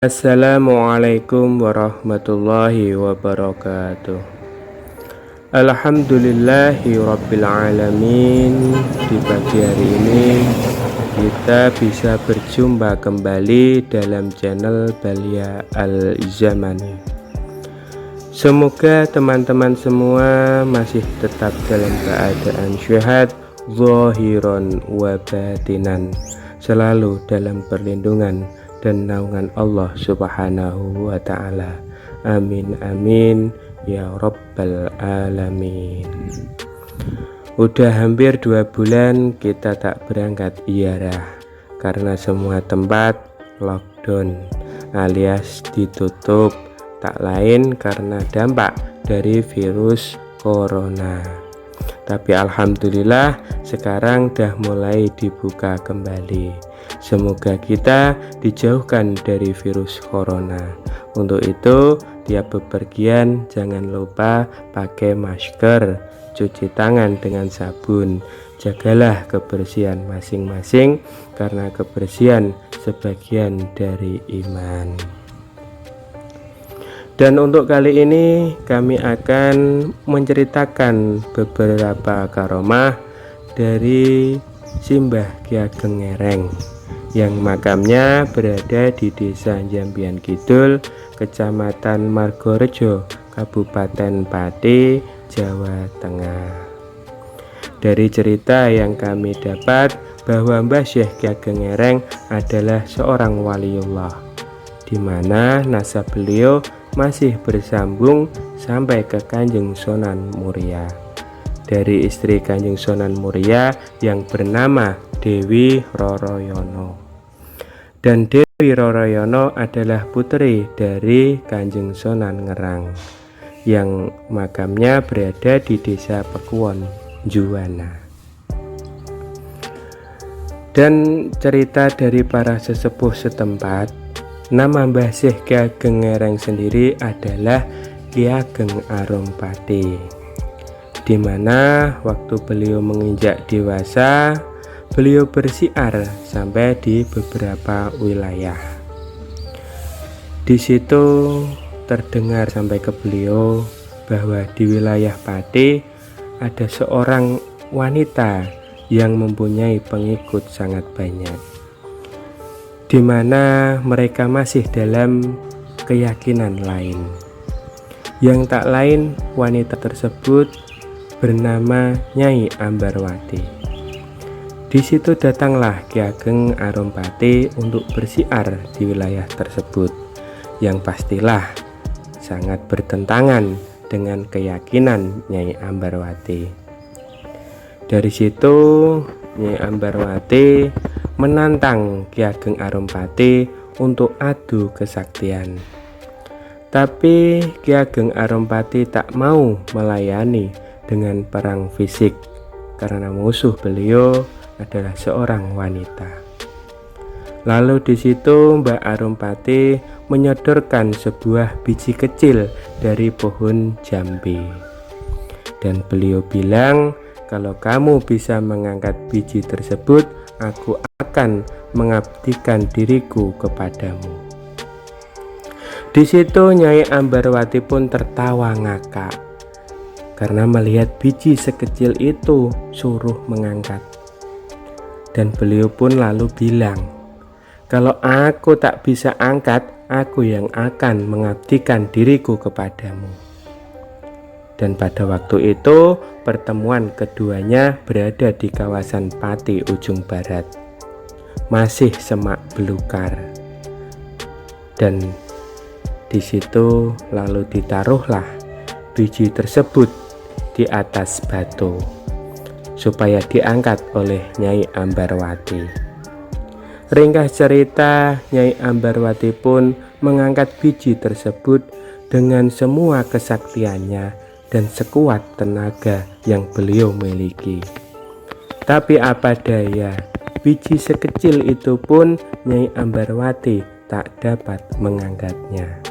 Assalamualaikum warahmatullahi wabarakatuh. Alhamdulillahi rabbil alamin. Di pagi hari ini kita bisa berjumpa kembali dalam channel Balia Al-Zamani. Semoga teman-teman semua masih tetap dalam keadaan sehat zahiran wa batinan, selalu dalam perlindungan dan naungan Allah Subhanahu wa ta'ala. Amin amin ya rabbal alamin. Udah hampir 2 bulan kita tak berangkat ziarah karena semua tempat lockdown alias ditutup, tak lain karena dampak dari virus corona. Tapi alhamdulillah sekarang dah mulai dibuka kembali. Semoga kita dijauhkan dari virus corona. Untuk itu tiap bepergian jangan lupa pakai masker, cuci tangan dengan sabun. Jagalah kebersihan masing-masing karena kebersihan sebagian dari iman. Dan untuk kali ini kami akan menceritakan beberapa karomah dari Simbah Ki Ageng Ngereng yang makamnya berada di Desa Jambian Kidul, Kecamatan Margorejo, Kabupaten Pati, Jawa Tengah. Dari cerita yang kami dapat bahwa Mbah Syekh Ki Ageng Ngereng adalah seorang waliullah, di mana nasab beliau masih bersambung sampai ke Kanjeng Sunan Muria dari istri Kanjeng Sunan Muria yang bernama Dewi Roroyono. Dan Dewi Roroyono adalah putri dari Kanjeng Sunan Ngerang yang makamnya berada di Desa Pekuwon, Juwana. Dan cerita dari para sesepuh setempat, nama Mbah Syekh Ki Ageng Ngereng sendiri adalah Ki Ageng Arompati, di mana waktu beliau menginjak dewasa, beliau bersiar sampai di beberapa wilayah. Di situ terdengar sampai ke beliau bahwa di wilayah Pati ada seorang wanita yang mempunyai pengikut sangat banyak, di mana mereka masih dalam keyakinan lain, yang tak lain wanita tersebut bernama Nyai Ambarwati. Di situ datanglah Ki Ageng Arompati untuk bersiar di wilayah tersebut, yang pastilah sangat bertentangan dengan keyakinan Nyai Ambarwati. Dari situ Nyai Ambarwati menantang Ki Ageng Arompati untuk adu kesaktian. Tapi Ki Ageng Arompati tak mau melayani dengan perang fisik karena musuh beliau adalah seorang wanita. Lalu di situ Mbak Arompati menyodorkan sebuah biji kecil dari pohon jambe. Dan beliau bilang, kalau kamu bisa mengangkat biji tersebut, aku akan mengabdikan diriku kepadamu. Di situ Nyai Ambarwati pun tertawa ngakak karena melihat biji sekecil itu suruh mengangkat. Dan beliau pun lalu bilang, kalau aku tak bisa angkat, aku yang akan mengabdikan diriku kepadamu. Dan pada waktu itu pertemuan keduanya berada di kawasan Pati ujung barat, masih semak belukar. Dan di situ lalu ditaruhlah biji tersebut di atas batu supaya diangkat oleh Nyai Ambarwati. Ringkas cerita, Nyai Ambarwati pun mengangkat biji tersebut dengan semua kesaktiannya dan sekuat tenaga yang beliau miliki. Tapi apa daya, biji sekecil itu pun Nyai Ambarwati tak dapat mengangkatnya.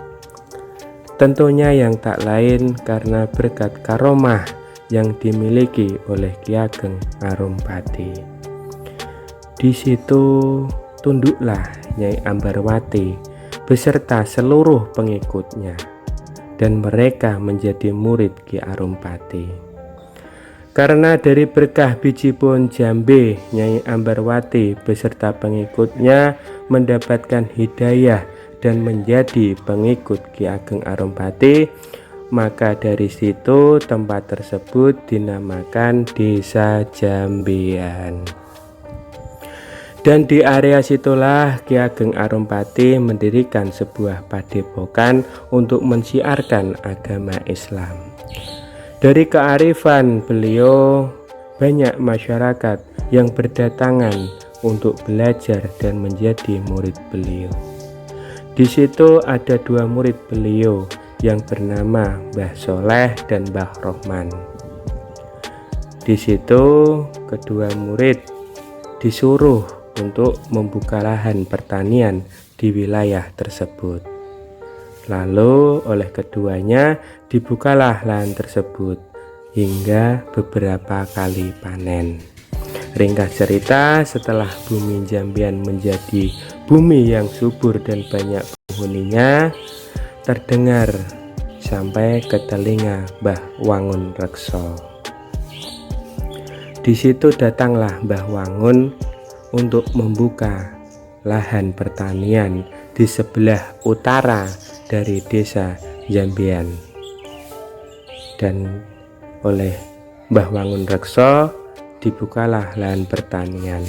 Tentunya yang tak lain karena berkat karomah yang dimiliki oleh Ki Ageng Arompati. Di situ tunduklah Nyai Ambarwati beserta seluruh pengikutnya, dan mereka menjadi murid Ki Arumpati. Karena dari berkah biji pohon jambe, Nyai Ambarwati beserta pengikutnya mendapatkan hidayah dan menjadi pengikut Ki Ageng Arumpati, maka dari situ tempat tersebut dinamakan Desa Jambean. Dan di area situlah Ki Ageng Arumpati mendirikan sebuah padepokan untuk mensiarkan agama Islam. Dari kearifan beliau, banyak masyarakat yang berdatangan untuk belajar dan menjadi murid beliau. Di situ ada dua murid beliau yang bernama Mbah Soleh dan Mbah Rohman. Di situ kedua murid disuruh untuk membuka lahan pertanian di wilayah tersebut. Lalu oleh keduanya dibukalah lahan tersebut hingga beberapa kali panen. Ringkas cerita, setelah bumi Jambean menjadi bumi yang subur dan banyak penghuninya, terdengar sampai ke telinga Mbah Wangun Rekso. Di situ datanglah Mbah Wangun untuk membuka lahan pertanian di sebelah utara dari desa Jambean. Dan oleh Mbah Wangun Rekso dibukalah lahan pertanian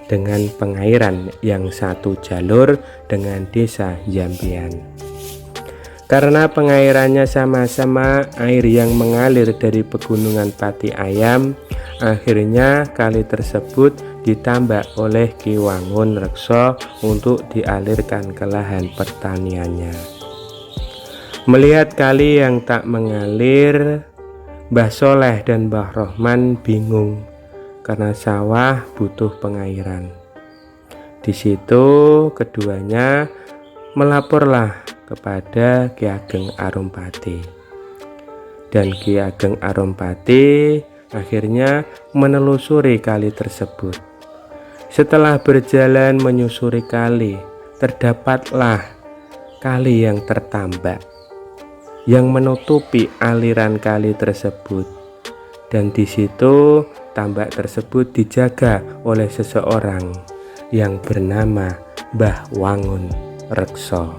dengan pengairan yang satu jalur dengan desa Jambean. Karena pengairannya sama-sama air yang mengalir dari pegunungan Pati Ayam, akhirnya kali tersebut ditambak oleh Ki Wangun Rekso untuk dialirkan ke lahan pertaniannya. Melihat kali yang tak mengalir, Mbah Soleh dan Mbah Rohman bingung karena sawah butuh pengairan. Di situ keduanya melaporlah kepada Ki Ageng Arumpati, dan Ki Ageng Arumpati akhirnya menelusuri kali tersebut. Setelah berjalan menyusuri kali, terdapatlah kali yang tertambak yang menutupi aliran kali tersebut, dan di situ tambak tersebut dijaga oleh seseorang yang bernama Mbah Wangun Rekso.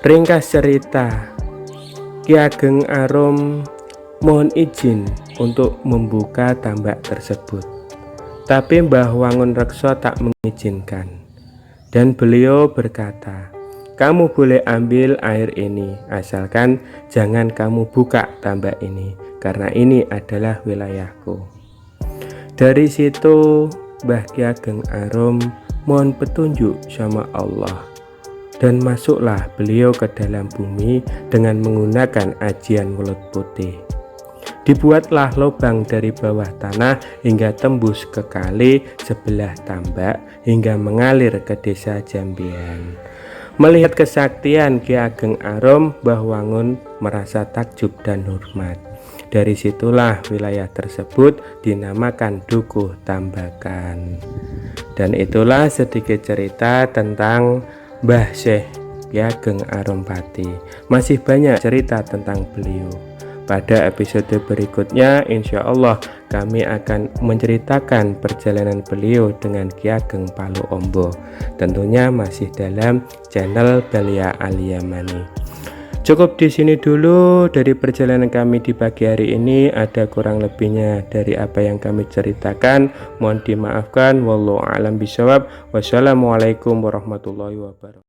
Ringkas cerita, Ki Ageng Arum mohon izin untuk membuka tambak tersebut, tapi Mbah Wangun Rekso tak mengizinkan, dan beliau berkata, "Kamu boleh ambil air ini, asalkan jangan kamu buka tambak ini, karena ini adalah wilayahku." Dari situ Mbah Ki Ageng Arum mohon petunjuk sama Allah, dan masuklah beliau ke dalam bumi dengan menggunakan ajian welut putih. Dibuatlah lubang dari bawah tanah hingga tembus ke kali sebelah tambak hingga mengalir ke desa Jambean. Melihat kesaktian Ki Ageng Arum, Mbah Wangun merasa takjub dan hormat. Dari situlah wilayah tersebut dinamakan Dukuh Tambakan. Dan itulah sedikit cerita tentang Mbah Syekh Ki Ageng Arumpati. Masih banyak cerita tentang beliau. Pada episode berikutnya insya Allah kami akan menceritakan perjalanan beliau dengan Ki Ageng Palu Ombo. Tentunya masih dalam channel Belia Al-Yamani. Cukup di sini dulu dari perjalanan kami di pagi hari ini. Ada kurang lebihnya dari apa yang kami ceritakan, mohon dimaafkan. Wallahu a'lam bishawab. Wassalamualaikum warahmatullahi wabarakatuh.